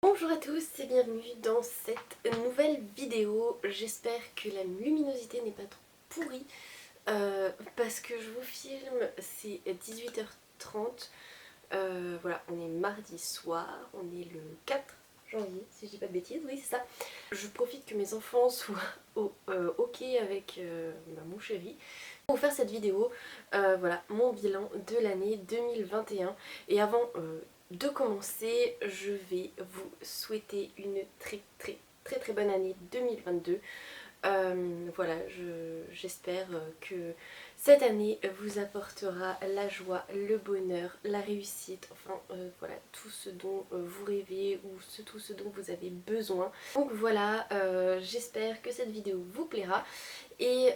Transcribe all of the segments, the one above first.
Bonjour à tous et bienvenue dans cette nouvelle vidéo. J'espère que la luminosité n'est pas trop pourrie parce que je vous filme, c'est 18h30. Voilà, on est mardi soir, on est le 4 janvier si je dis pas de bêtises, oui c'est ça. Je profite que mes enfants soient ok avec mon chéri pour faire cette vidéo. Voilà, mon bilan de l'année 2021. Et avant de commencer, je vais vous souhaiter une très bonne année 2022. Voilà, j'espère que cette année vous apportera la joie, le bonheur, la réussite, enfin voilà, tout ce dont vous rêvez ou tout ce dont vous avez besoin. Donc voilà, j'espère que cette vidéo vous plaira. Et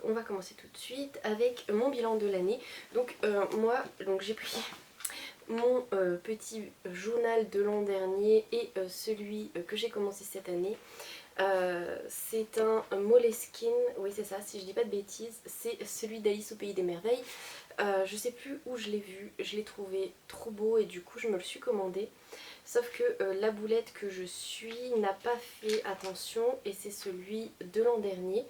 on va commencer tout de suite avec mon bilan de l'année. Donc moi, j'ai pris mon petit journal de l'an dernier et celui que j'ai commencé cette année. C'est un Moleskine, oui c'est ça, si je dis pas de bêtises, c'est celui d'Alice au Pays des Merveilles. Je sais plus où je l'ai vu, je l'ai trouvé trop beau et du coup je me le suis commandé. Sauf que la boulette que je suis n'a pas fait attention et c'est celui de l'an dernier.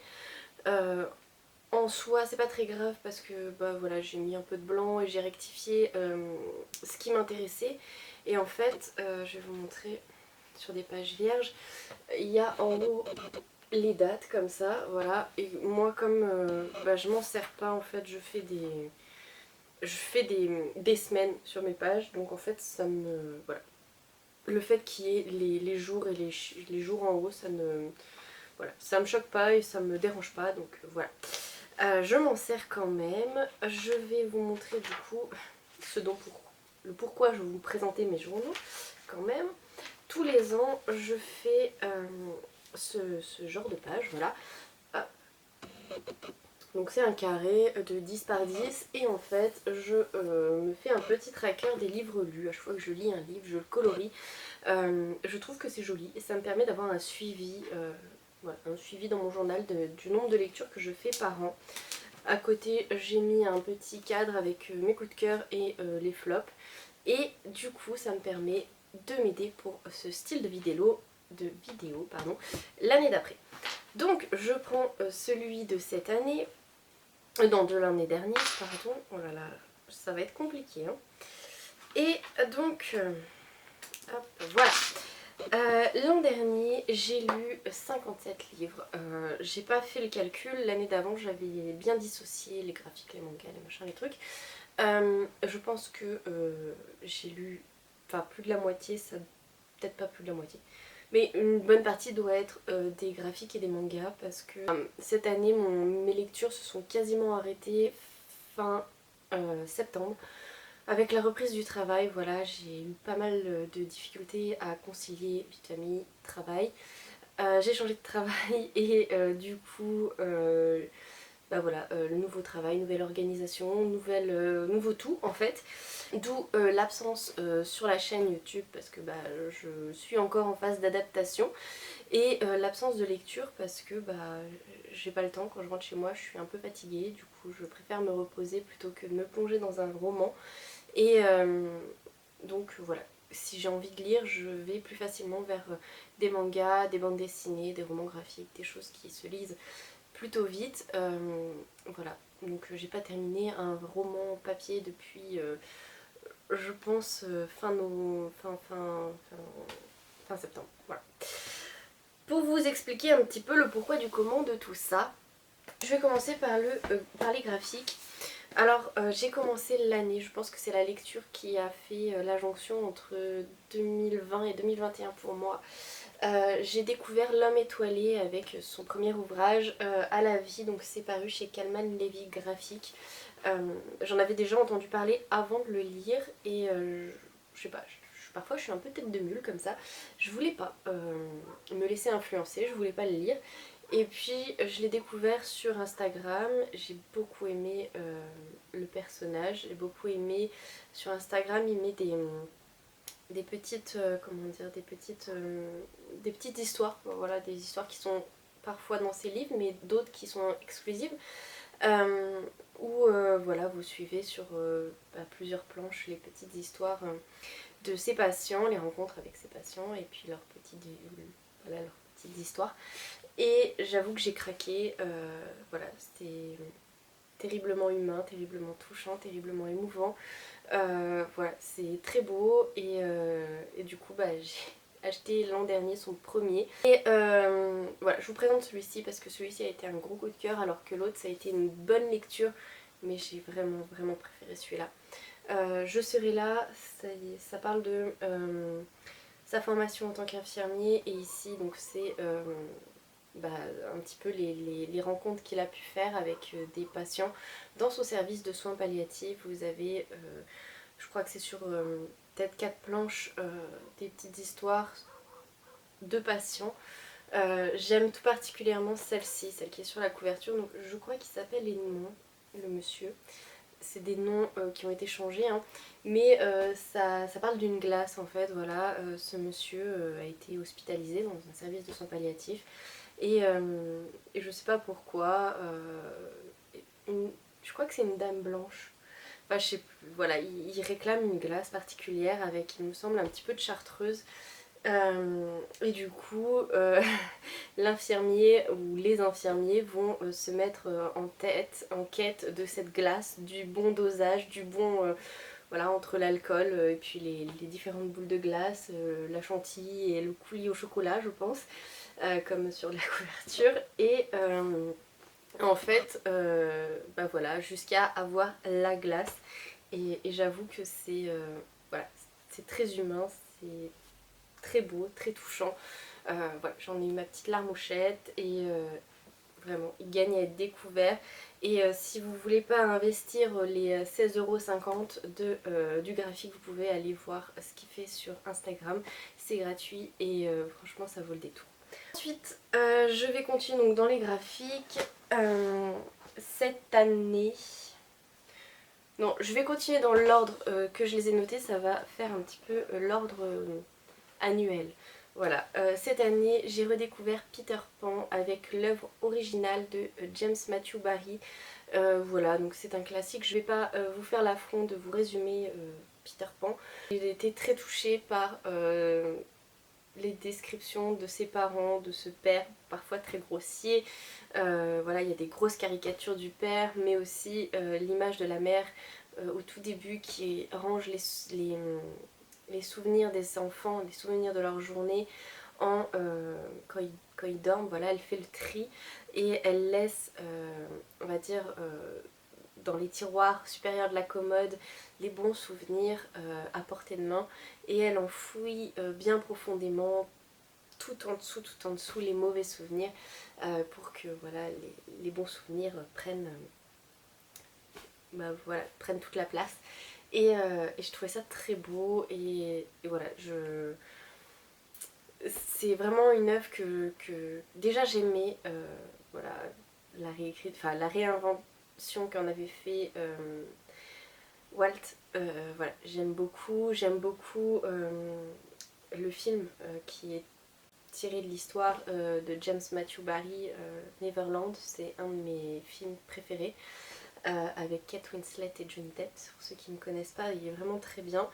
En soi c'est pas très grave parce que bah voilà, j'ai mis un peu de blanc et j'ai rectifié ce qui m'intéressait. Et en fait je vais vous montrer sur des pages vierges, il y a en haut les dates comme ça, voilà. Et moi comme je m'en sers pas en fait, je fais des semaines sur mes pages, donc en fait ça me... voilà. Le fait qu'il y ait les jours et les jours en haut, ça ne... Voilà, ça me choque pas et ça me dérange pas, donc voilà. Je m'en sers quand même. Je vais vous montrer du coup le pourquoi je vais vous présenter mes journaux quand même. Tous les ans, je fais ce genre de page, voilà. Ah. Donc c'est un carré de 10 par 10 et en fait je me fais un petit tracker des livres lus. À chaque fois que je lis un livre, je le colorie. Je trouve que c'est joli et ça me permet d'avoir un suivi, voilà, un suivi dans mon journal du nombre de lectures que je fais par an. À côté j'ai mis un petit cadre avec mes coups de cœur et les flops. Et du coup ça me permet de m'aider pour ce style de vidéo, l'année d'après. Donc je prends celui de cette année, non de l'année dernière, pardon, oh là là, ça va être compliqué. Hein. Et donc, hop, voilà. L'an dernier, j'ai lu 57 livres. J'ai pas fait le calcul, l'année d'avant j'avais bien dissocié les graphiques, les mangas, les machins, les trucs. Je pense que j'ai lu, enfin plus de la moitié, ça peut-être pas plus de la moitié. Mais une bonne partie doit être des graphiques et des mangas parce que cette année mes lectures se sont quasiment arrêtées fin septembre. Avec la reprise du travail, voilà, j'ai eu pas mal de difficultés à concilier vie de famille, travail. J'ai changé de travail et du coup, bah voilà, le nouveau travail, nouvelle organisation, nouveau tout en fait. D'où l'absence sur la chaîne YouTube parce que bah, je suis encore en phase d'adaptation. Et l'absence de lecture parce que bah, j'ai pas le temps, quand je rentre chez moi je suis un peu fatiguée. Du coup je préfère me reposer plutôt que de me plonger dans un roman. Et donc voilà, si j'ai envie de lire, je vais plus facilement vers des mangas, des bandes dessinées, des romans graphiques, des choses qui se lisent plutôt vite. Voilà, donc j'ai pas terminé un roman papier depuis, je pense, fin septembre. Voilà. Pour vous expliquer un petit peu le pourquoi du comment de tout ça, je vais commencer par les graphiques. Alors j'ai commencé l'année, je pense que c'est la lecture qui a fait la jonction entre 2020 et 2021 pour moi. J'ai découvert L'Homme étoilé avec son premier ouvrage, À la vie, donc c'est paru chez Calman Levy Graphique. J'en avais déjà entendu parler avant de le lire et je sais pas, parfois je suis un peu tête de mule comme ça. Je voulais pas me laisser influencer, je voulais pas le lire. Et puis je l'ai découvert sur Instagram, j'ai beaucoup aimé le personnage, j'ai beaucoup aimé, sur Instagram il met des petites, comment dire, des petites histoires, voilà, des histoires qui sont parfois dans ses livres mais d'autres qui sont exclusives. Où voilà, vous suivez sur plusieurs planches les petites histoires de ses patients, les rencontres avec ses patients et puis voilà, leurs petites histoires. Et j'avoue que j'ai craqué, voilà, c'était terriblement humain, terriblement touchant, terriblement émouvant. Voilà, c'est très beau et du coup bah, j'ai acheté l'an dernier son premier. Et voilà, je vous présente celui-ci parce que celui-ci a été un gros coup de cœur alors que l'autre ça a été une bonne lecture, mais j'ai vraiment préféré celui-là. Je serai là, ça parle de sa formation en tant qu'infirmier et ici donc c'est bah, un petit peu les rencontres qu'il a pu faire avec des patients dans son service de soins palliatifs. Vous avez, je crois que c'est sur peut-être 4 planches, des petites histoires de patients. J'aime tout particulièrement celle-ci, celle qui est sur la couverture, donc je crois qu'il s'appelle Edmond, le monsieur. C'est des noms qui ont été changés, hein. Mais ça parle d'une glace en fait, voilà. Ce monsieur a été hospitalisé dans un service de soins palliatifs et je sais pas pourquoi, je crois que c'est une dame blanche, enfin je sais plus, voilà, il réclame une glace particulière avec, il me semble, un petit peu de chartreuse. Et du coup, l'infirmier ou les infirmiers vont se mettre en quête de cette glace, du bon dosage, du bon, voilà, entre l'alcool et puis les différentes boules de glace, la chantilly et le coulis au chocolat, je pense, comme sur la couverture. Et en fait, bah voilà, jusqu'à avoir la glace. Et j'avoue que c'est voilà, c'est très humain, c'est très beau, très touchant. Voilà, j'en ai eu ma petite larmochette et vraiment, il gagne à être découvert. Et si vous voulez pas investir les 16,50 € du graphique, vous pouvez aller voir ce qu'il fait sur Instagram. C'est gratuit et franchement, ça vaut le détour. Ensuite, je vais continuer donc dans les graphiques. Cette année... Non, je vais continuer dans l'ordre que je les ai notés. Ça va faire un petit peu l'ordre annuel. Voilà, cette année j'ai redécouvert Peter Pan avec l'œuvre originale de James Matthew Barrie. Voilà, donc c'est un classique. Je vais pas vous faire l'affront de vous résumer Peter Pan. J'ai été très touchée par les descriptions de ses parents, de ce père parfois très grossier. Voilà, il y a des grosses caricatures du père, mais aussi l'image de la mère au tout début qui range les souvenirs des enfants, les souvenirs de leur journée quand ils dorment. Voilà, elle fait le tri et elle laisse, on va dire, dans les tiroirs supérieurs de la commode les bons souvenirs à portée de main et elle enfouit bien profondément tout en dessous les mauvais souvenirs pour que voilà, les bons souvenirs prennent, bah, voilà, prennent toute la place. Et je trouvais ça très beau et voilà, c'est vraiment une œuvre que déjà j'aimais, voilà, la réécrite, enfin la réinvention qu'en avait fait Walt, voilà, j'aime beaucoup le film qui est tiré de l'histoire de James Matthew Barrie, Neverland, c'est un de mes films préférés. Avec Kate Winslet et Johnny Depp, pour ceux qui ne connaissent pas, il est vraiment très bien.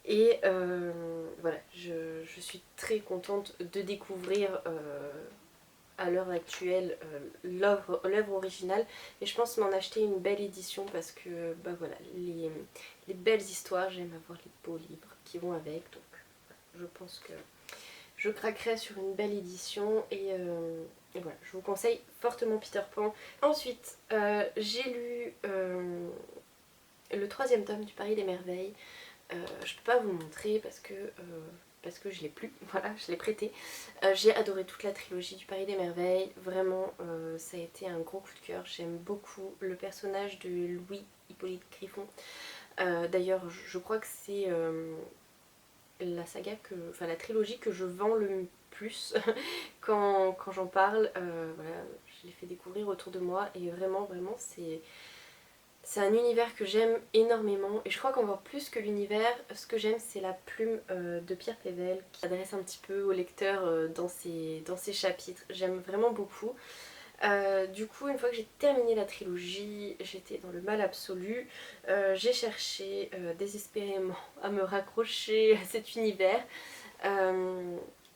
Et voilà, je suis très contente de découvrir à l'heure actuelle l'œuvre originale et je pense m'en acheter une belle édition parce que bah voilà, les belles histoires, j'aime avoir les beaux livres qui vont avec, donc voilà, je pense que je craquerai sur une belle édition et voilà, je vous conseille fortement Peter Pan. Ensuite, j'ai lu le 3e tome du Paris des Merveilles. Je peux pas vous le montrer parce que je l'ai plus, voilà, je l'ai prêté. J'ai adoré toute la trilogie du Paris des Merveilles, vraiment ça a été un gros coup de cœur. J'aime beaucoup le personnage de Louis Hippolyte Griffon. D'ailleurs, je crois que c'est la saga enfin la trilogie que je vends le plus quand j'en parle. Voilà, je l'ai fait découvrir autour de moi et vraiment c'est un univers que j'aime énormément et je crois qu'encore plus que l'univers, ce que j'aime c'est la plume de Pierre Pével qui s'adresse un petit peu au lecteur dans ses chapitres. J'aime vraiment beaucoup. Du coup, une fois que j'ai terminé la trilogie, j'étais dans le mal absolu. J'ai cherché désespérément à me raccrocher à cet univers.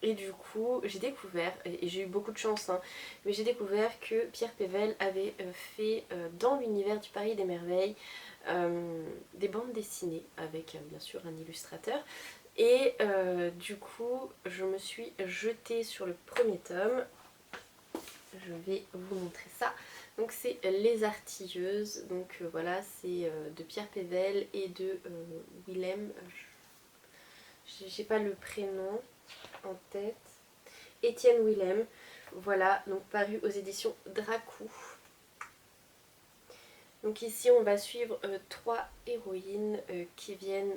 Et du coup, j'ai découvert, et j'ai eu beaucoup de chance, hein, mais j'ai découvert que Pierre Pével avait fait dans l'univers du Paris des Merveilles des bandes dessinées avec bien sûr un illustrateur. Et du coup, je me suis jetée sur le premier tome. Je vais vous montrer ça. Donc c'est Les Artilleuses. Donc voilà, c'est de Pierre Pével et de Willem. J'ai pas le prénom en tête. Étienne Willem. Voilà, donc paru aux éditions Dracou. Donc ici on va suivre trois héroïnes qui viennent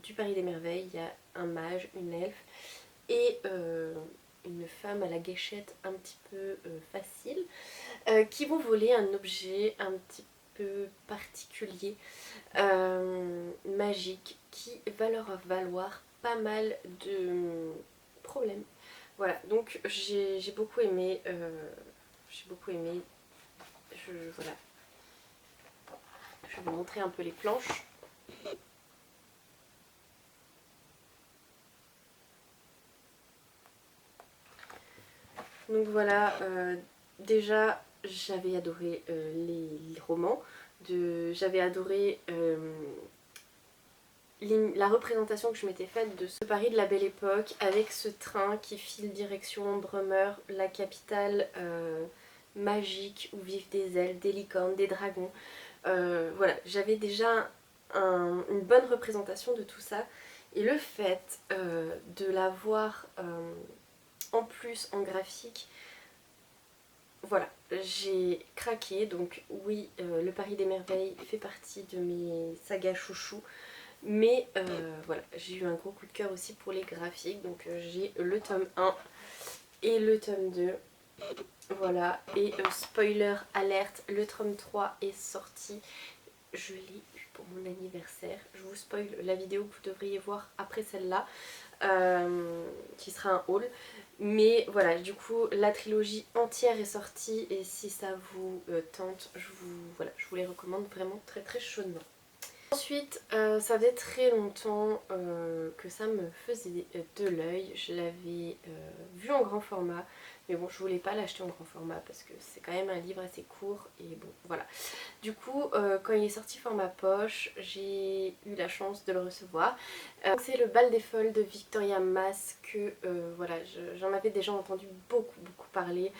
du Paris des Merveilles. Il y a un mage, une elfe et une femme à la guéchette un petit peu facile qui vont voler un objet un petit peu particulier, magique, qui va leur valoir pas mal de problèmes. Voilà, donc j'ai beaucoup aimé, voilà, je vais vous montrer un peu les planches. Donc voilà, déjà j'avais adoré les romans, j'avais adoré la représentation que je m'étais faite de ce Paris de la Belle Époque avec ce train qui file direction Bremer, la capitale magique où vivent des ailes, des licornes, des dragons. Voilà, j'avais déjà une bonne représentation de tout ça et le fait de l'avoir en plus en graphique, voilà, j'ai craqué. Donc oui, le Paris des Merveilles fait partie de mes sagas chouchous. Mais voilà, j'ai eu un gros coup de cœur aussi pour les graphiques. Donc j'ai le tome 1 et le tome 2. Voilà, et spoiler alerte, le tome 3 est sorti. Je l'ai eu pour mon anniversaire. Je vous spoil la vidéo que vous devriez voir après celle-là, qui sera un haul. Mais voilà, du coup la trilogie entière est sortie et si ça vous tente, je vous les recommande vraiment très très chaudement. Ensuite, ça faisait très longtemps que ça me faisait de l'œil. Je l'avais vu en grand format, mais bon, je voulais pas l'acheter en grand format parce que c'est quand même un livre assez court et bon, voilà. Du coup, quand il est sorti format poche, j'ai eu la chance de le recevoir. C'est Le Bal des Folles de Victoria Mass que, voilà, j'en avais déjà entendu beaucoup parler.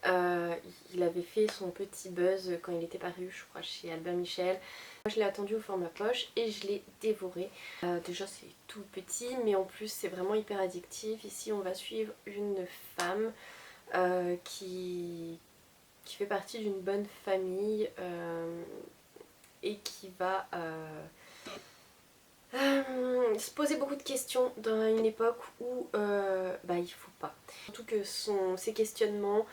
Il avait fait son petit buzz quand il était paru, je crois, chez Albin Michel. Moi je l'ai attendu au format poche et je l'ai dévoré. Déjà c'est tout petit mais en plus c'est vraiment hyper addictif. Ici on va suivre une femme qui fait partie d'une bonne famille et qui va se poser beaucoup de questions dans une époque où il faut pas. Surtout que ses questionnements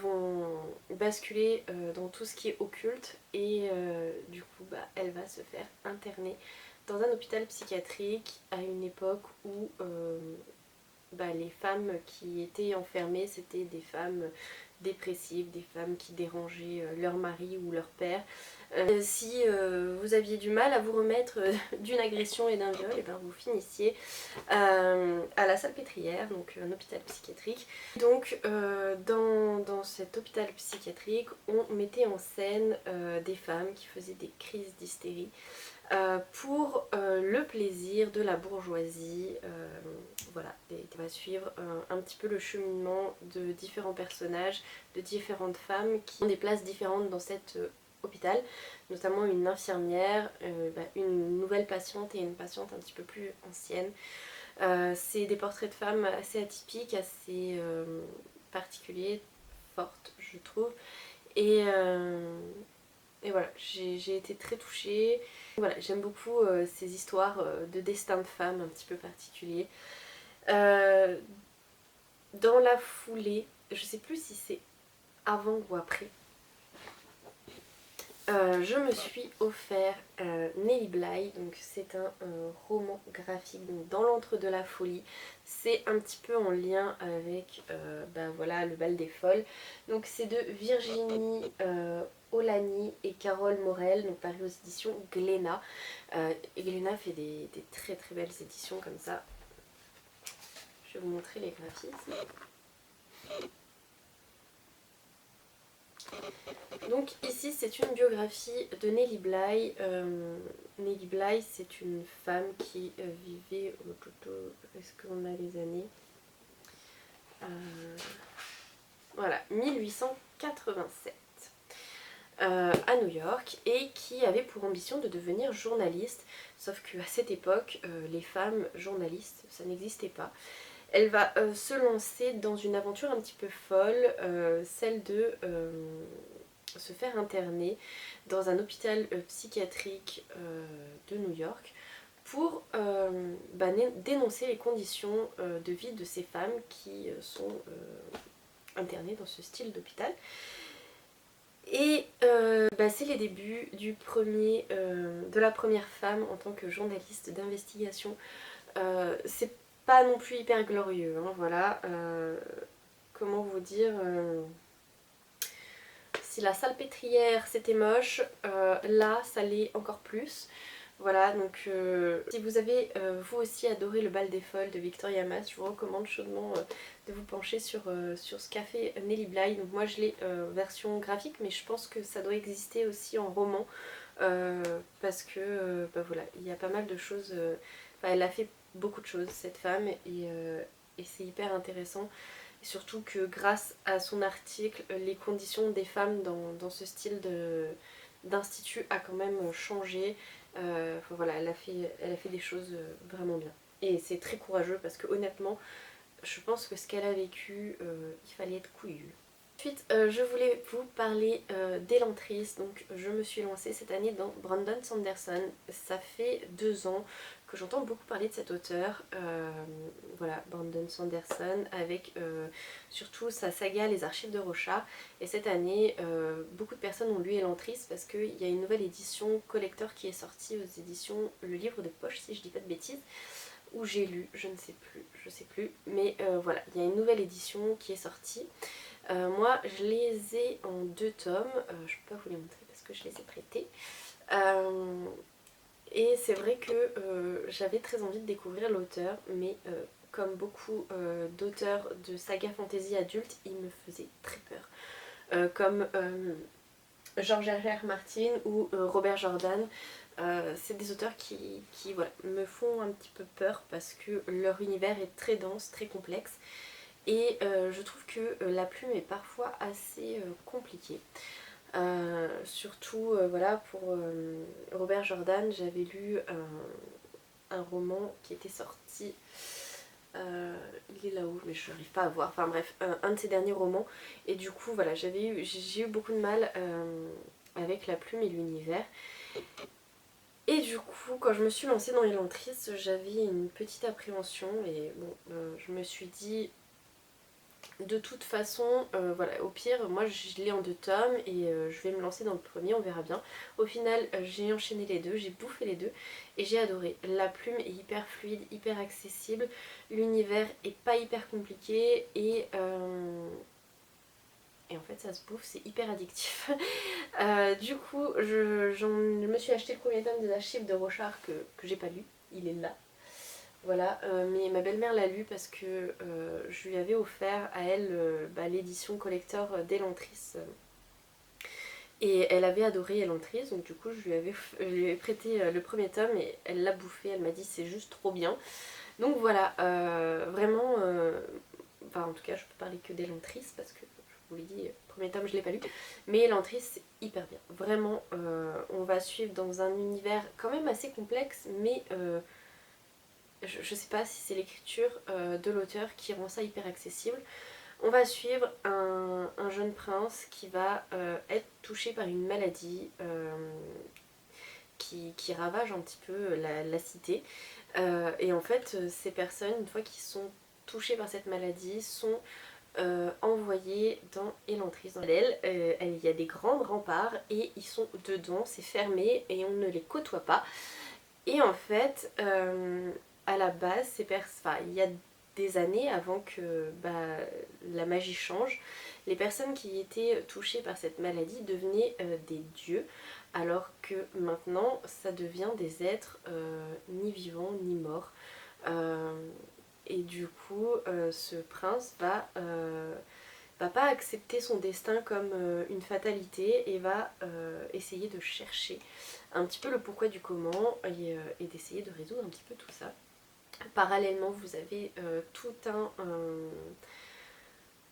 vont basculer dans tout ce qui est occulte et du coup elle va se faire interner dans un hôpital psychiatrique à une époque où les femmes qui étaient enfermées c'était des femmes dépressives, des femmes qui dérangeaient leur mari ou leur père. Si vous aviez du mal à vous remettre d'une agression et d'un viol, et ben vous finissiez à la Salpêtrière, donc un hôpital psychiatrique. Donc dans cet hôpital psychiatrique, on mettait en scène des femmes qui faisaient des crises d'hystérie pour le plaisir de la bourgeoisie. Voilà, on va suivre un petit peu le cheminement de différents personnages, de différentes femmes qui ont des places différentes dans cet hôpital, notamment une infirmière, une nouvelle patiente et une patiente un petit peu plus ancienne. C'est des portraits de femmes assez atypiques, assez particuliers, fortes je trouve. Et voilà, j'ai été très touchée. Voilà, j'aime beaucoup ces histoires de destin de femmes un petit peu particuliers. Dans la foulée, je sais plus si c'est avant ou après, je me suis offert Nelly Bly, donc c'est un roman graphique donc dans l'entre-deux la folie. C'est un petit peu en lien avec bah voilà, le bal des folles. Donc c'est de Virginie Olani et Carole Morel, donc paru aux éditions Glénat. Et Glénat fait des très très belles éditions comme ça. Je vais vous montrer les graphismes. Donc ici c'est une biographie de Nelly Bly. Nelly Bly c'est une femme qui vivait, est-ce qu'on a les années voilà, 1887 à New York, et qui avait pour ambition de devenir journaliste, sauf qu'à cette époque les femmes journalistes ça n'existait pas. Elle va se lancer dans une aventure un petit peu folle, celle de se faire interner dans un hôpital psychiatrique de New York pour dénoncer les conditions de vie de ces femmes qui sont internées dans ce style d'hôpital. Et c'est les débuts de la première femme en tant que journaliste d'investigation. C'est pas non plus hyper glorieux, hein, voilà. Comment vous dire, si la salpêtrière c'était moche, là ça l'est encore plus. Voilà, donc si vous avez vous aussi adoré le bal des folles de Victoria Mass, je vous recommande chaudement de vous pencher sur ce qu'a fait Nelly Bly. Donc moi je l'ai version graphique, mais je pense que ça doit exister aussi en roman, parce que voilà, il y a pas mal de choses, elle a fait beaucoup de choses cette femme, et c'est hyper intéressant. Et surtout que grâce à son article, les conditions des femmes dans ce style d'institut a quand même changé. Voilà, elle a fait des choses vraiment bien. Et c'est très courageux parce que honnêtement, je pense que ce qu'elle a vécu, il fallait être couillu. Ensuite, je voulais vous parler d'Elantris. Donc je me suis lancée cette année dans Brandon Sanderson. Ça fait 2 ans que j'entends beaucoup parler de cet auteur. Voilà, Brandon Sanderson, avec surtout sa saga Les Archives de Rochard. Et cette année, beaucoup de personnes ont lu Elantris parce qu'il y a une nouvelle édition collector qui est sortie aux éditions Le Livre de Poche, si je dis pas de bêtises. Où j'ai lu, je sais plus, mais voilà, il y a une nouvelle édition qui est sortie. Moi je les ai en 2 tomes, je peux pas vous les montrer parce que je les ai prêtés. Et c'est vrai que j'avais très envie de découvrir l'auteur, mais comme beaucoup d'auteurs de saga fantasy adultes, il me faisait très peur. Comme George R.R. Martin ou Robert Jordan. C'est des auteurs qui voilà, me font un petit peu peur parce que leur univers est très dense, très complexe. Et je trouve que la plume est parfois assez compliquée. Surtout voilà, pour Robert Jordan, j'avais lu un roman qui était sorti, il est là-haut mais je n'arrive pas à voir, enfin bref, un de ses derniers romans, et du coup voilà, j'ai eu beaucoup de mal avec la plume et l'univers. Et du coup, quand je me suis lancée dans Elantris, j'avais une petite appréhension, et bon, je me suis dit, de toute façon, voilà, au pire, moi je l'ai en 2 tomes et je vais me lancer dans le premier, on verra bien. Au final, j'ai enchaîné les deux, j'ai bouffé les deux et j'ai adoré. La plume est hyper fluide, hyper accessible, l'univers est pas hyper compliqué, et en fait ça se bouffe, c'est hyper addictif. Du coup, je me suis acheté le premier tome des Archives de Rochard que j'ai pas lu, il est là. Voilà, mais ma belle-mère l'a lu parce que je lui avais offert à elle l'édition collector d'Elantris. Et elle avait adoré Elantris, donc du coup je lui ai prêté le premier tome et elle l'a bouffé, elle m'a dit c'est juste trop bien. Donc voilà, vraiment, enfin en tout cas je peux parler que d'Elantris parce que je vous l'ai dit, le premier tome je l'ai pas lu, mais Elantris c'est hyper bien. Vraiment, on va suivre dans un univers quand même assez complexe, mais je sais pas si c'est l'écriture de l'auteur qui rend ça hyper accessible. On va suivre un jeune prince qui va être touché par une maladie qui ravage un petit peu la cité. Et en fait, ces personnes, une fois qu'ils sont touchés par cette maladie, sont envoyés dans Elantris. Dans elle, il y a des grands remparts et ils sont dedans, c'est fermé et on ne les côtoie pas. Et en fait, à la base, il y a des années avant que la magie change, les personnes qui étaient touchées par cette maladie devenaient des dieux, alors que maintenant ça devient des êtres ni vivants ni morts. Euh, et du coup, ce prince va pas accepter son destin comme une fatalité et va essayer de chercher un petit peu le pourquoi du comment et d'essayer de résoudre un petit peu tout ça. Parallèlement, vous avez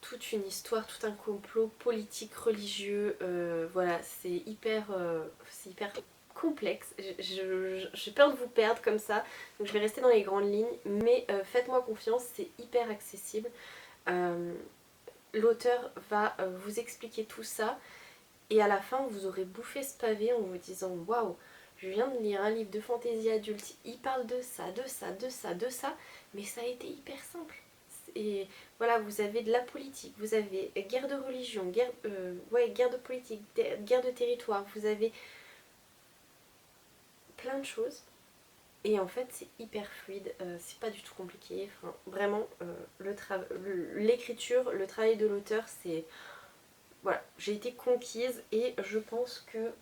toute une histoire, tout un complot politique, religieux. Voilà, c'est hyper complexe. J'ai peur de vous perdre comme ça, donc je vais rester dans les grandes lignes, mais faites-moi confiance, c'est hyper accessible. L'auteur va vous expliquer tout ça et à la fin vous aurez bouffé ce pavé en vous disant waouh, je viens de lire un livre de fantaisie adulte, il parle de ça, de ça, de ça, de ça, mais ça a été hyper simple. Et voilà, vous avez de la politique, vous avez guerre de religion, guerre de politique, guerre de territoire, vous avez plein de choses. Et en fait, c'est hyper fluide, c'est pas du tout compliqué. Enfin, vraiment, l'écriture, le travail de l'auteur, c'est. Voilà, j'ai été conquise et je pense que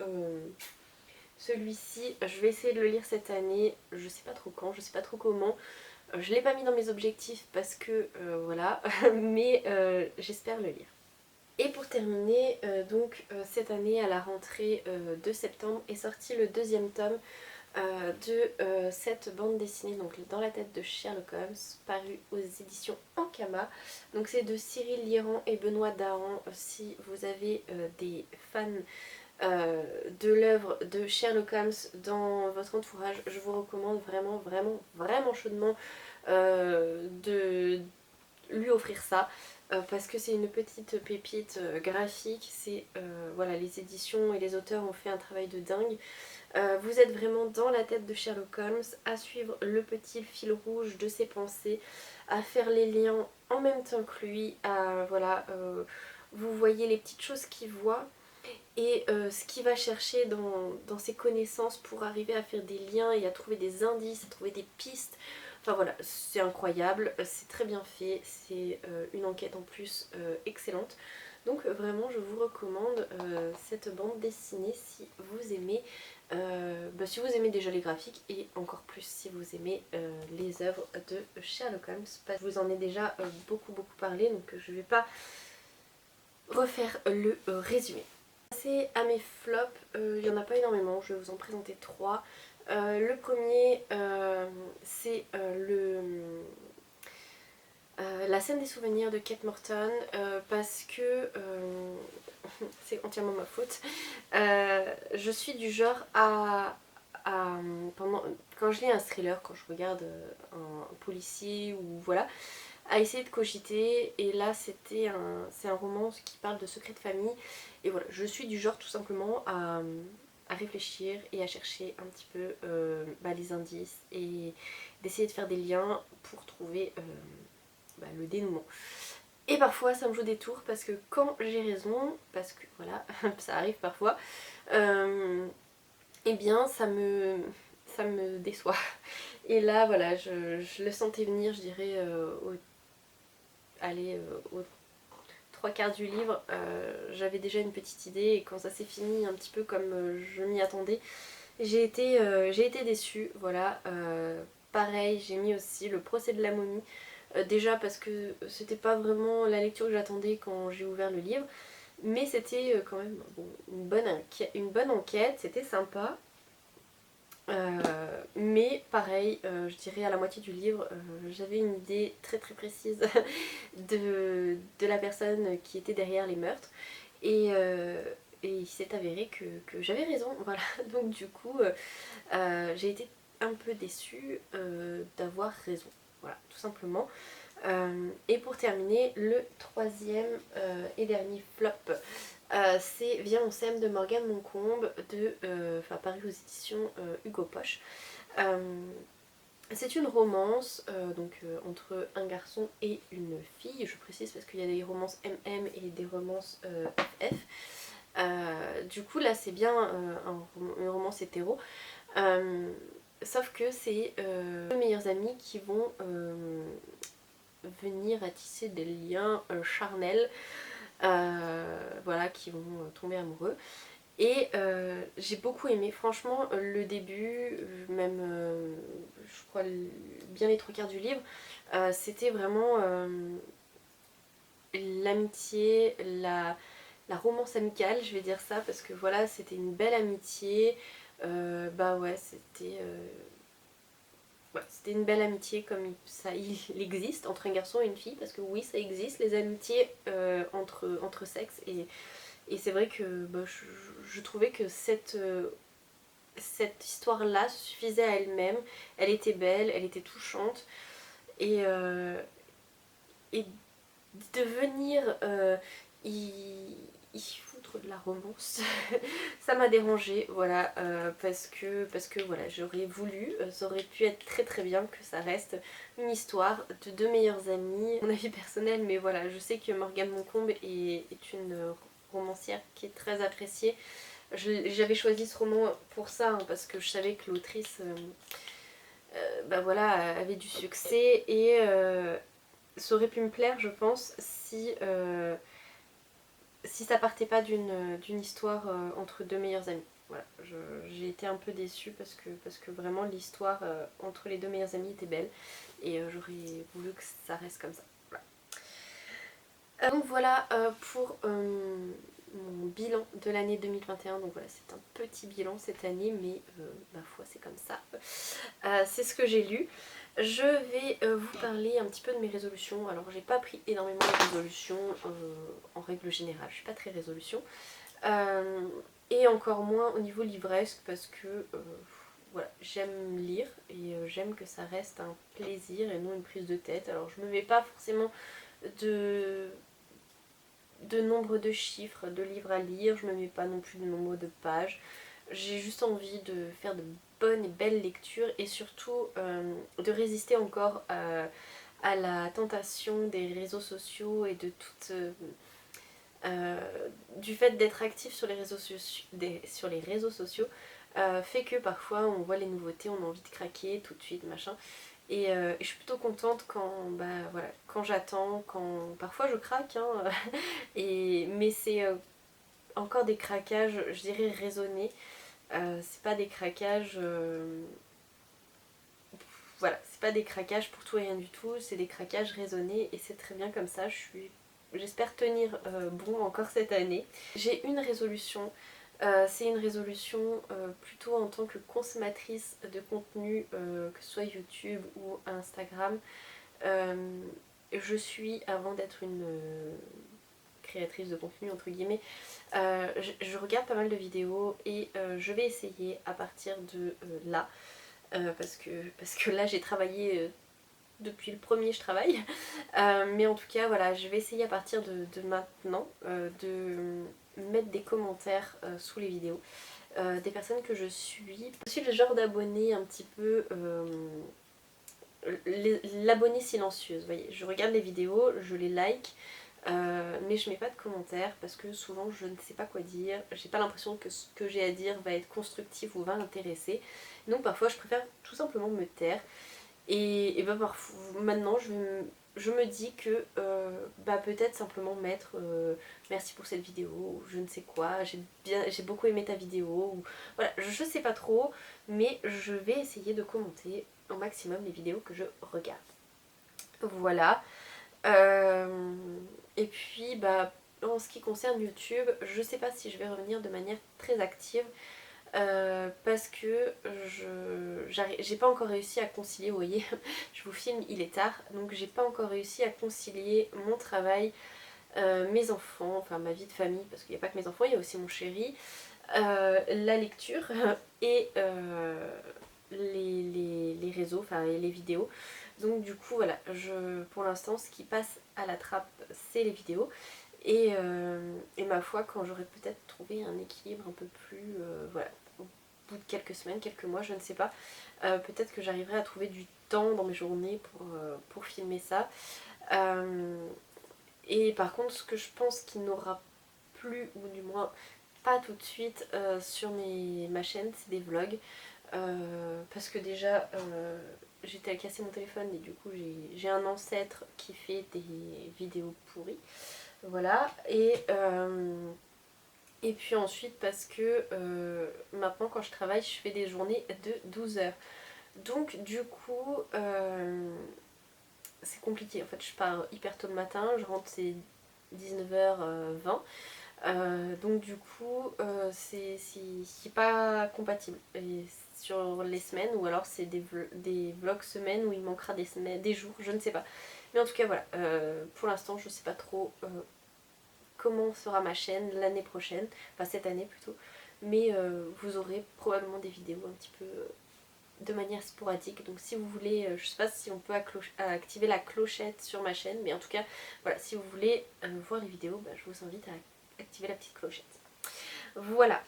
celui-ci, je vais essayer de le lire cette année. Je sais pas trop quand, je sais pas trop comment. Je l'ai pas mis dans mes objectifs parce que voilà, mais j'espère le lire. Et pour terminer, cette année à la rentrée de septembre est sorti le deuxième tome de cette bande dessinée, donc Dans la tête de Sherlock Holmes, paru aux éditions Ankama. Donc c'est de Cyril Liran et Benoît Dahan. Si vous avez des fans de l'œuvre de Sherlock Holmes dans votre entourage, je vous recommande vraiment, vraiment, vraiment chaudement de lui offrir ça. Parce que c'est une petite pépite graphique, voilà, les éditions et les auteurs ont fait un travail de dingue. Vous êtes vraiment dans la tête de Sherlock Holmes, à suivre le petit fil rouge de ses pensées, à faire les liens en même temps que lui, vous voyez les petites choses qu'il voit et ce qu'il va chercher dans ses connaissances pour arriver à faire des liens et à trouver des indices, à trouver des pistes. Enfin voilà, c'est incroyable, c'est très bien fait, c'est une enquête en plus excellente. Donc vraiment je vous recommande cette bande dessinée si vous aimez déjà les graphiques et encore plus si vous aimez les œuvres de Sherlock Holmes. Je vous en ai déjà beaucoup parlé, donc je ne vais pas refaire le résumé. C'est à mes flops, il n'y en a pas énormément, je vais vous en présenter trois. Le premier c'est la scène des souvenirs de Kate Morton parce que c'est entièrement ma faute. Je suis du genre quand je lis un thriller, quand je regarde un policier ou voilà, à essayer de cogiter. Et là c'est un roman qui parle de secrets de famille. Et voilà, je suis du genre tout simplement à réfléchir et à chercher un petit peu les indices et d'essayer de faire des liens pour trouver le dénouement. Et parfois ça me joue des tours parce que quand j'ai raison, parce que voilà, ça arrive parfois, eh bien ça me déçoit. Et là voilà, je le sentais venir, je dirais, aux trois quarts du livre, j'avais déjà une petite idée et quand ça s'est fini un petit peu comme je m'y attendais, j'ai été déçue, voilà. Pareil, j'ai mis aussi Le procès de la momie. Déjà parce que c'était pas vraiment la lecture que j'attendais quand j'ai ouvert le livre, mais c'était quand même une bonne enquête, c'était sympa. Mais pareil, je dirais à la moitié du livre, j'avais une idée très précise de la personne qui était derrière les meurtres. Et il s'est avéré que j'avais raison, voilà. Donc du coup, j'ai été un peu déçue d'avoir raison. Voilà, tout simplement. Et pour terminer, le troisième et dernier flop, c'est Viens on s'aime de Morgane Moncombe, paru aux éditions Hugo Poche. C'est une romance entre un garçon et une fille, je précise parce qu'il y a des romances MM et des romances FF. Du coup là c'est bien une romance hétéro, sauf que c'est deux meilleurs amis qui vont venir à tisser des liens charnels, voilà, qui vont tomber amoureux. Et j'ai beaucoup aimé, franchement, le début, même je crois bien les 3/4 du livre, c'était vraiment l'amitié, la romance amicale, je vais dire ça, parce que voilà, c'était une belle amitié. Bah ouais, c'était une belle amitié comme il existe entre un garçon et une fille, parce que oui, ça existe, les amitiés entre sexes, et c'est vrai que bah, je trouvais que cette histoire-là suffisait à elle-même. Elle était belle, elle était touchante, et, et de venir y foutre de la romance, ça m'a dérangée, voilà, parce que voilà, j'aurais voulu, ça aurait pu être très très bien que ça reste une histoire de deux meilleurs amis, mon avis personnel, mais voilà, je sais que Morgane Moncombe est une romancière qui est très appréciée. J'avais choisi ce roman pour ça, hein, parce que je savais que l'autrice bah voilà, avait du succès, et ça aurait pu me plaire, je pense, si ça partait pas d'une histoire entre deux meilleurs amis. Voilà, j'ai été un peu déçue parce que vraiment l'histoire entre les deux meilleurs amis était belle, et j'aurais voulu que ça reste comme ça. Voilà. Donc voilà pour mon bilan de l'année 2021. Donc voilà, c'est un petit bilan cette année, mais ma foi, c'est comme ça. C'est ce que j'ai lu. Je vais vous parler un petit peu de mes résolutions. Alors j'ai pas pris énormément de résolutions en règle générale, je suis pas très résolution. Et encore moins au niveau livresque, parce que voilà, j'aime lire, et j'aime que ça reste un plaisir et non une prise de tête. Alors je me mets pas forcément de nombre de chiffres de livres à lire, je me mets pas non plus de nombre de pages. J'ai juste envie de faire de bonnes et belles lectures, et surtout de résister encore à la tentation des réseaux sociaux et de toute du fait d'être actif sur les réseaux sociaux, fait que parfois on voit les nouveautés, on a envie de craquer tout de suite, machin. Et je suis plutôt contente voilà, quand j'attends, quand parfois je craque, hein, mais c'est encore des craquages, je dirais, raisonnés. C'est pas des craquages voilà, c'est pas des craquages pour tout et rien du tout, c'est des craquages raisonnés, et c'est très bien comme ça. J'espère tenir bon encore cette année. J'ai une résolution, c'est une résolution plutôt en tant que consommatrice de contenu, que ce soit YouTube ou Instagram. Je suis, avant d'être une créatrice de contenu entre guillemets, je regarde pas mal de vidéos, et je vais essayer à partir de là, parce que là j'ai travaillé depuis le premier, je travaille. Mais en tout cas voilà, je vais essayer à partir de maintenant de mettre des commentaires sous les vidéos des personnes que je suis. Je suis le genre d'abonné un petit peu l'abonné silencieuse, vous voyez, je regarde les vidéos, je les like, mais je mets pas de commentaires parce que souvent je ne sais pas quoi dire, j'ai pas l'impression que ce que j'ai à dire va être constructif ou va intéresser, donc parfois je préfère tout simplement me taire. Et bah parfois, maintenant je me dis que bah peut-être simplement mettre merci pour cette vidéo, ou je ne sais quoi, j'ai beaucoup aimé ta vidéo, ou voilà, je sais pas trop, mais je vais essayer de commenter au maximum les vidéos que je regarde. Voilà. Et puis bah en ce qui concerne YouTube, je sais pas si je vais revenir de manière très active. Parce que j'ai pas encore réussi à concilier, vous voyez, je vous filme, il est tard, donc j'ai pas encore réussi à concilier mon travail, mes enfants, enfin ma vie de famille, parce qu'il n'y a pas que mes enfants, il y a aussi mon chéri, la lecture et les réseaux, enfin les vidéos. Donc du coup voilà, pour l'instant ce qui passe à la trappe c'est les vidéos. Et ma foi, quand j'aurai peut-être trouvé un équilibre un peu plus voilà, bout de quelques semaines, quelques mois, je ne sais pas. Peut-être que j'arriverai à trouver du temps dans mes journées pour filmer ça. Et par contre, ce que je pense qu'il n'aura plus, ou du moins pas tout de suite sur ma chaîne, c'est des vlogs. Parce que déjà j'étais à casser mon téléphone et du coup j'ai un ancêtre qui fait des vidéos pourries. Voilà. Et puis ensuite parce que maintenant quand je travaille je fais des journées de 12 heures. Donc du coup c'est compliqué. En fait je pars hyper tôt le matin, je rentre c'est 19h20. Donc du coup c'est pas compatible et sur les semaines, ou alors c'est des vlogs semaines où il manquera des jours, je ne sais pas. Mais en tout cas voilà, pour l'instant je sais pas trop comment sera ma chaîne l'année prochaine, enfin cette année plutôt. Mais vous aurez probablement des vidéos un petit peu de manière sporadique. Donc si vous voulez, je sais pas si on peut activer la clochette sur ma chaîne, mais en tout cas voilà, si vous voulez voir les vidéos, bah, je vous invite à activer la petite clochette. Voilà.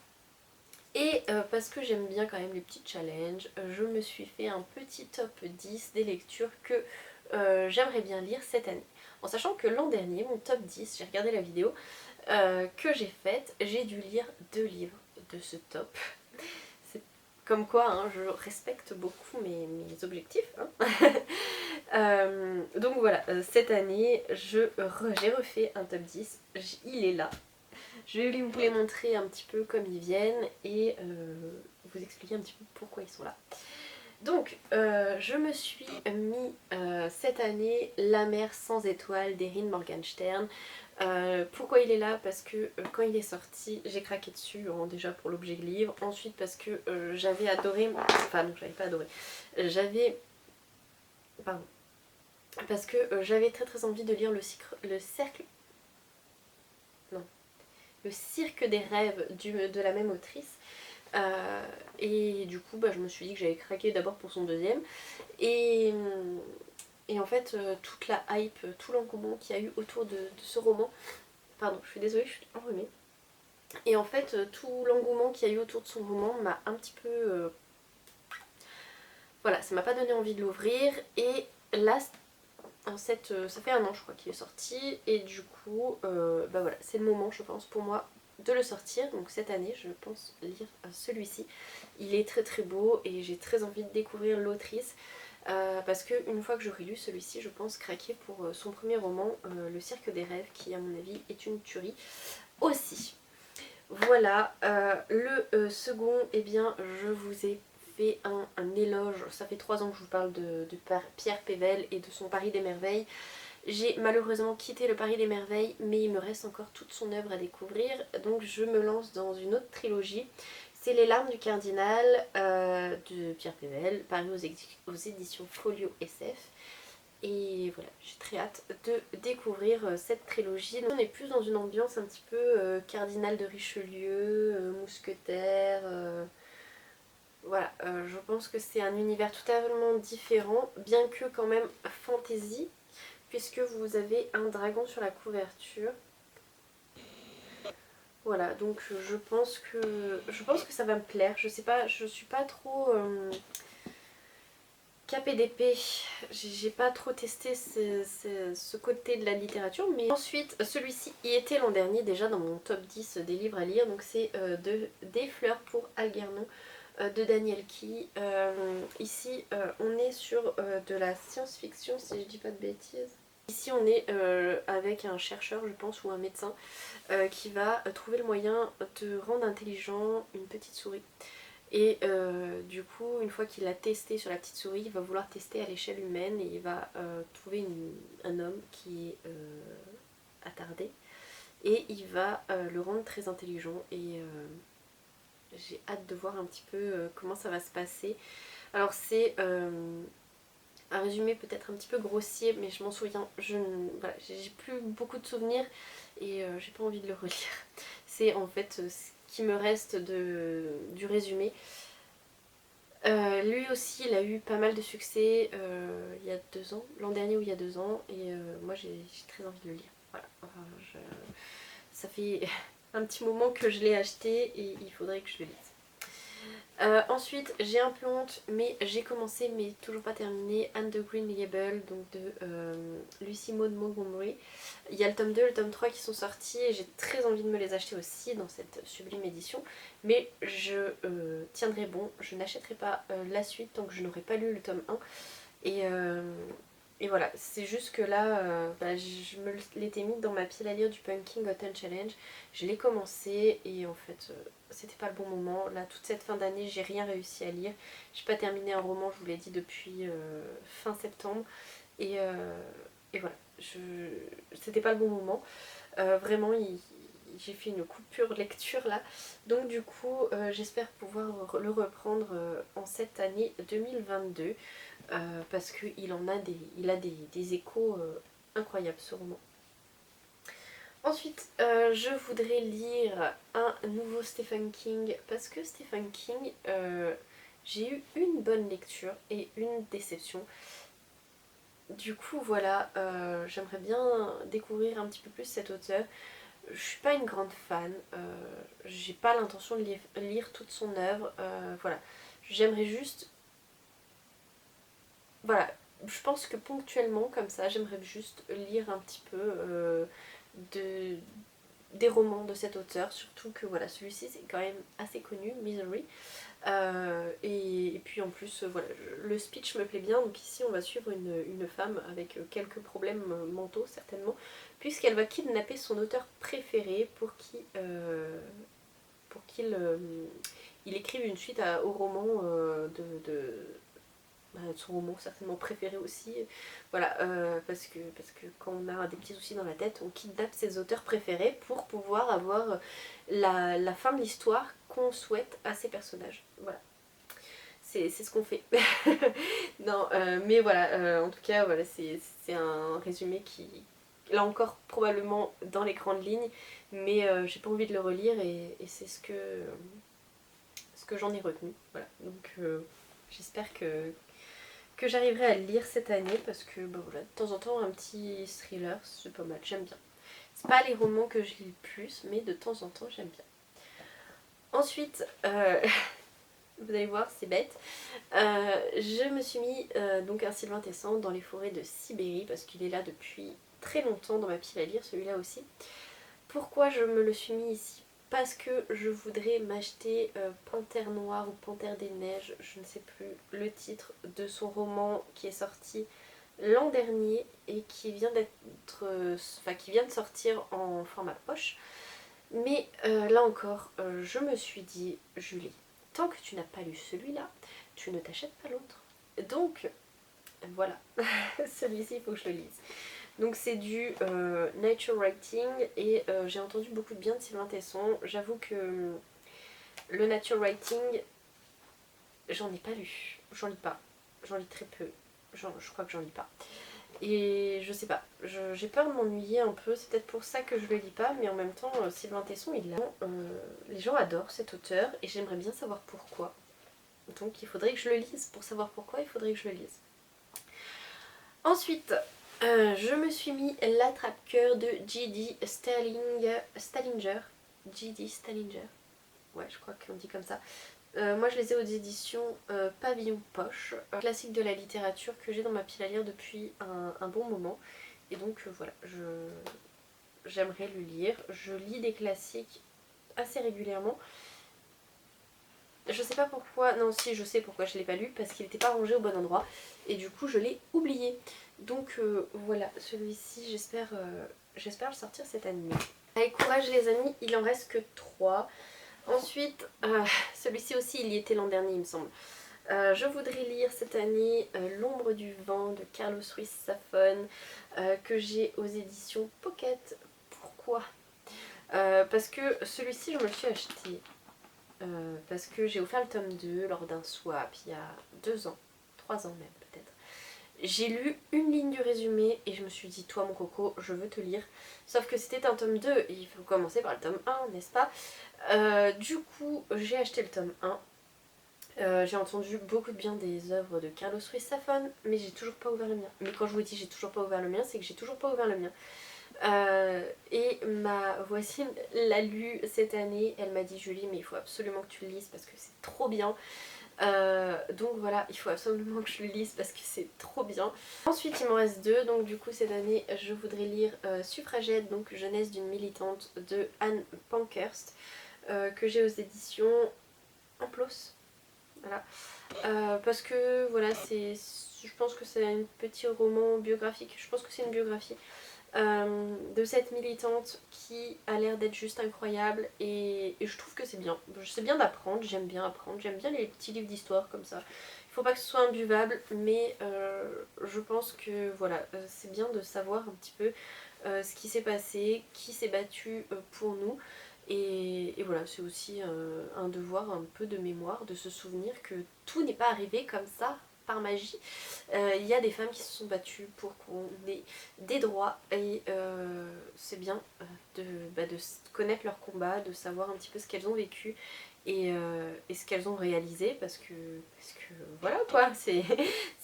Et parce que j'aime bien quand même les petits challenges, je me suis fait un petit top 10 des lectures que j'aimerais bien lire cette année. En sachant que l'an dernier, mon top 10, j'ai regardé la vidéo que j'ai faite, j'ai dû lire 2 livres de ce top. C'est comme quoi hein, je respecte beaucoup mes objectifs. Hein. Donc voilà, cette année j'ai refait un top 10, il est là. Je vais vous les montrer un petit peu comme ils viennent et vous expliquer un petit peu pourquoi ils sont là. Donc, je me suis mis cette année La mer sans étoiles d'Erin Morgenstern. Pourquoi il est là? Parce que quand il est sorti, j'ai craqué dessus, hein, déjà pour l'objet de livre. Ensuite parce que j'avais adoré... Enfin non, j'avais pas adoré. J'avais... Pardon. Parce que j'avais très envie de lire le cercle... Non. Le cirque des rêves de la même autrice. Et du coup bah, je me suis dit que j'avais craqué d'abord pour son deuxième. Et en fait toute la hype, tout l'engouement qu'il y a eu autour de ce roman, pardon je suis désolée, je suis enrhumée. Et en fait tout l'engouement qu'il y a eu autour de son roman m'a un petit peu... voilà, ça m'a pas donné envie de l'ouvrir. Et là, ça fait un an je crois qu'il est sorti. Et du coup, bah voilà, c'est le moment je pense pour moi de le sortir. Donc cette année je pense lire celui-ci. Il est très beau et j'ai très envie de découvrir l'autrice. Parce qu'une fois que j'aurai lu celui-ci, je pense craquer pour son premier roman, Le Cirque des Rêves, qui à mon avis est une tuerie aussi. Voilà, le second, eh bien je vous ai fait un éloge, ça fait 3 ans que je vous parle de Pierre Pével et de son Paris des Merveilles. J'ai malheureusement quitté le Paris des Merveilles, mais il me reste encore toute son œuvre à découvrir, donc je me lance dans une autre trilogie. C'est Les Larmes du Cardinal de Pierre Pével, paru aux éditions Folio SF. Et voilà, j'ai très hâte de découvrir cette trilogie. On est plus dans une ambiance un petit peu Cardinal de Richelieu, mousquetaire. Voilà, je pense que c'est un univers totalement différent, bien que quand même fantasy, puisque vous avez un dragon sur la couverture. Voilà, donc je pense que ça va me plaire. Je sais pas, je suis pas trop KPDP, j'ai pas trop testé ce côté de la littérature, mais ensuite celui-ci y était l'an dernier déjà dans mon top 10 des livres à lire, donc c'est Des fleurs pour Algernon de Daniel Key. Ici on est sur de la science-fiction si je dis pas de bêtises. Ici on est avec un chercheur je pense ou un médecin qui va trouver le moyen de rendre intelligent une petite souris. Et du coup, une fois qu'il a testé sur la petite souris, il va vouloir tester à l'échelle humaine et il va trouver un homme qui est attardé. Et il va le rendre très intelligent et j'ai hâte de voir un petit peu comment ça va se passer. Alors c'est un résumé peut-être un petit peu grossier, mais je m'en souviens, voilà, j'ai plus beaucoup de souvenirs et j'ai pas envie de le relire. C'est en fait ce qui me reste du résumé. Lui aussi il a eu pas mal de succès il y a 2 ans, l'an dernier ou il y a 2 ans, et moi j'ai très envie de le lire. Voilà. Enfin, ça fait un petit moment que je l'ai acheté et il faudrait que je le lise. Ensuite j'ai un peu honte mais j'ai commencé mais toujours pas terminé And the Green Label donc de Lucy Maud Montgomery. Il y a le tome 2 et le tome 3 qui sont sortis et j'ai très envie de me les acheter aussi dans cette sublime édition, mais je tiendrai bon, je n'achèterai pas la suite tant que je n'aurai pas lu le tome 1 et, et voilà, c'est juste que là bah, je me l'étais mis dans ma pile à lire du Pumpkin Autumn Challenge, je l'ai commencé et en fait c'était pas le bon moment. Là toute cette fin d'année j'ai rien réussi à lire, j'ai pas terminé un roman, je vous l'ai dit, depuis fin septembre et voilà, c'était pas le bon moment. Vraiment j'ai fait une coupure lecture là, donc du coup j'espère pouvoir le reprendre en cette année 2022 parce qu'il a des échos incroyables ce roman. Ensuite, je voudrais lire un nouveau Stephen King parce que Stephen King, j'ai eu une bonne lecture et une déception. Du coup, voilà, j'aimerais bien découvrir un petit peu plus cet auteur. Je suis pas une grande fan, j'ai pas l'intention de lire toute son œuvre, voilà. J'aimerais juste, voilà, je pense que ponctuellement comme ça, j'aimerais juste lire un petit peu de, des romans de cet auteur, surtout que voilà, celui-ci c'est quand même assez connu, Misery. Et puis en plus, voilà, le speech me plaît bien, donc ici on va suivre une femme avec quelques problèmes mentaux certainement, puisqu'elle va kidnapper son auteur préféré pour qu'il il écrive une suite au roman de son roman certainement préféré aussi. Voilà, parce que quand on a des petits soucis dans la tête, on kidnappe ses auteurs préférés pour pouvoir avoir la fin de l'histoire qu'on souhaite à ses personnages. Voilà. C'est ce qu'on fait. Non, mais voilà, en tout cas, voilà, c'est un résumé qui, là encore, probablement dans les grandes lignes, mais j'ai pas envie de le relire et c'est ce que j'en ai retenu. Voilà, donc j'espère que j'arriverai à le lire cette année parce que bah voilà, de temps en temps un petit thriller c'est pas mal, j'aime bien. C'est pas les romans que je lis le plus mais de temps en temps j'aime bien. Ensuite, vous allez voir c'est bête, je me suis mis donc un Sylvain Tesson dans les forêts de Sibérie parce qu'il est là depuis très longtemps dans ma pile à lire, celui-là aussi. Pourquoi je me le suis mis ici? Parce que je voudrais m'acheter Panthère Noire ou Panthère des Neiges, je ne sais plus le titre de son roman qui est sorti l'an dernier et qui vient qui vient de sortir en format poche. Mais là encore, je me suis dit, Julie, tant que tu n'as pas lu celui-là, tu ne t'achètes pas l'autre. Donc voilà, celui-ci il faut que je le lise. Donc c'est du nature writing et j'ai entendu beaucoup de bien de Sylvain Tesson. J'avoue que le nature writing, j'en ai pas lu. J'en lis pas. J'en lis très peu. Je crois que j'en lis pas. Et je sais pas, j'ai peur de m'ennuyer un peu, c'est peut-être pour ça que je le lis pas, mais en même temps, Sylvain Tesson, les gens adorent cet auteur et j'aimerais bien savoir pourquoi. Donc il faudrait que je le lise. Pour savoir pourquoi, il faudrait que je le lise. Ensuite, je me suis mis l'attrape-cœur de J.D. Salinger. J.D. Salinger. Ouais, je crois qu'on dit comme ça. Moi je les ai aux éditions Pavillon Poche, classique de la littérature que j'ai dans ma pile à lire depuis un bon moment. Et donc voilà, j'aimerais le lire. Je lis des classiques assez régulièrement. Je sais pas pourquoi, non si je sais pourquoi je l'ai pas lu, parce qu'il n'était pas rangé au bon endroit. Et du coup je l'ai oublié. Donc voilà, celui-ci j'espère le sortir cette année. Allez courage les amis, il en reste que 3. Ensuite, celui-ci aussi il y était l'an dernier il me semble. Je voudrais lire cette année L'ombre du vent de Carlos Ruiz Zafón que j'ai aux éditions Pocket. Pourquoi parce que celui-ci je me le suis acheté parce que j'ai offert le tome 2 lors d'un swap il y a 2 ans, 3 ans même peut-être. J'ai lu une ligne du résumé et je me suis dit, toi mon coco, je veux te lire. Sauf que c'était un tome 2 et il faut commencer par le tome 1, n'est-ce pas? Du coup, j'ai acheté le tome 1. J'ai entendu beaucoup de bien des œuvres de Carlos Ruiz Zafón, mais j'ai toujours pas ouvert le mien. Mais quand je vous dis j'ai toujours pas ouvert le mien, c'est que j'ai toujours pas ouvert le mien. Et ma voisine l'a lu cette année, elle m'a dit Julie mais il faut absolument que tu le lises parce que c'est trop bien. Donc voilà, il faut absolument que je le lise parce que c'est trop bien. Ensuite il m'en reste deux, donc du coup cette année je voudrais lire Suffragette, donc Jeunesse d'une militante de Anne Pankhurst, que j'ai aux éditions Amplos. Voilà. Parce que voilà, je pense que c'est un petit roman biographique, je pense que c'est une biographie de cette militante qui a l'air d'être juste incroyable et je trouve que c'est bien. C'est bien d'apprendre, j'aime bien les petits livres d'histoire comme ça. Il faut pas que ce soit imbuvable, mais je pense que voilà, c'est bien de savoir un petit peu ce qui s'est passé, qui s'est battu pour nous. Et voilà, c'est aussi un devoir un peu de mémoire, de se souvenir que tout n'est pas arrivé comme ça par magie. Il y a des femmes qui se sont battues pour qu'on ait des droits et c'est bien de connaître leur combat, de savoir un petit peu ce qu'elles ont vécu et ce qu'elles ont réalisé parce que voilà quoi, c'est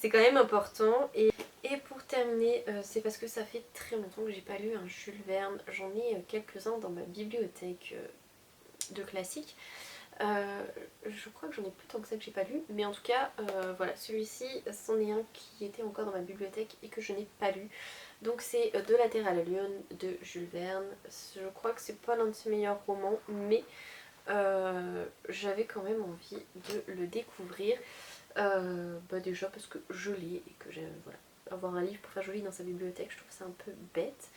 quand même important. Et pour terminer, c'est parce que ça fait très longtemps que j'ai pas lu un Jules Verne, j'en ai quelques-uns dans ma bibliothèque de classiques. Je crois que j'en ai plus tant que ça que j'ai pas lu, mais en tout cas, voilà, celui-ci, c'en est un qui était encore dans ma bibliothèque et que je n'ai pas lu. Donc c'est De la Terre à la Lune de Jules Verne. Je crois que c'est pas l'un de ses meilleurs romans, mais j'avais quand même envie de le découvrir. Déjà parce que je l'ai et que j'aime, voilà, avoir un livre pour faire joli dans sa bibliothèque, je trouve ça un peu bête.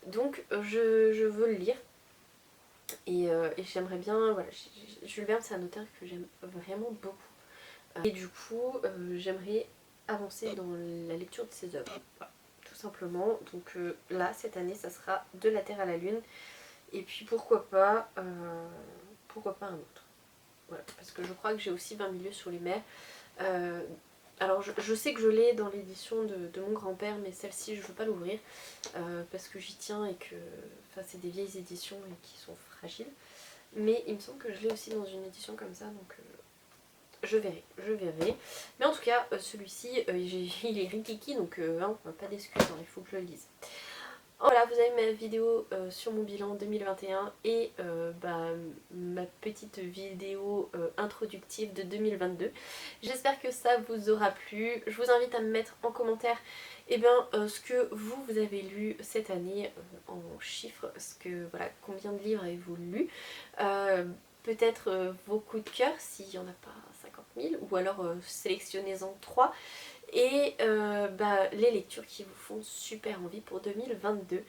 Donc je veux le lire. Et j'aimerais bien, voilà, Jules Verne c'est un auteur que j'aime vraiment beaucoup. Et du coup j'aimerais avancer dans la lecture de ses œuvres, voilà, tout simplement. Donc là cette année ça sera De la Terre à la Lune. Et puis pourquoi pas un autre. Voilà, parce que je crois que j'ai aussi 20 milieux sous les mers. Euh, alors je sais que je l'ai dans l'édition de mon grand-père, mais celle-ci je veux pas l'ouvrir parce que j'y tiens et que c'est des vieilles éditions et qui sont fragiles. Mais il me semble que je l'ai aussi dans une édition comme ça, donc je verrai, je verrai. Mais en tout cas, celui-ci, il est rikiki, donc hein, pas d'excuses, hein, il faut que je le lise. Voilà, vous avez ma vidéo sur mon bilan 2021 et ma petite vidéo introductive de 2022. J'espère que ça vous aura plu. Je vous invite à me mettre en commentaire ce que vous avez lu cette année en chiffres, voilà, combien de livres avez-vous lu, peut-être vos coups de cœur s'il n'y en a pas 50 000, ou alors sélectionnez-en 3 et les lectures qui vous font super envie pour 2022.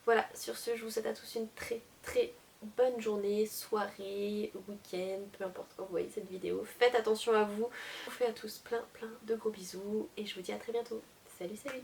Voilà, sur ce, je vous souhaite à tous une très très bonne journée, soirée, week-end, peu importe quand vous voyez cette vidéo. Faites attention à vous. Je vous fais à tous plein de gros bisous et je vous dis à très bientôt. Salut salut!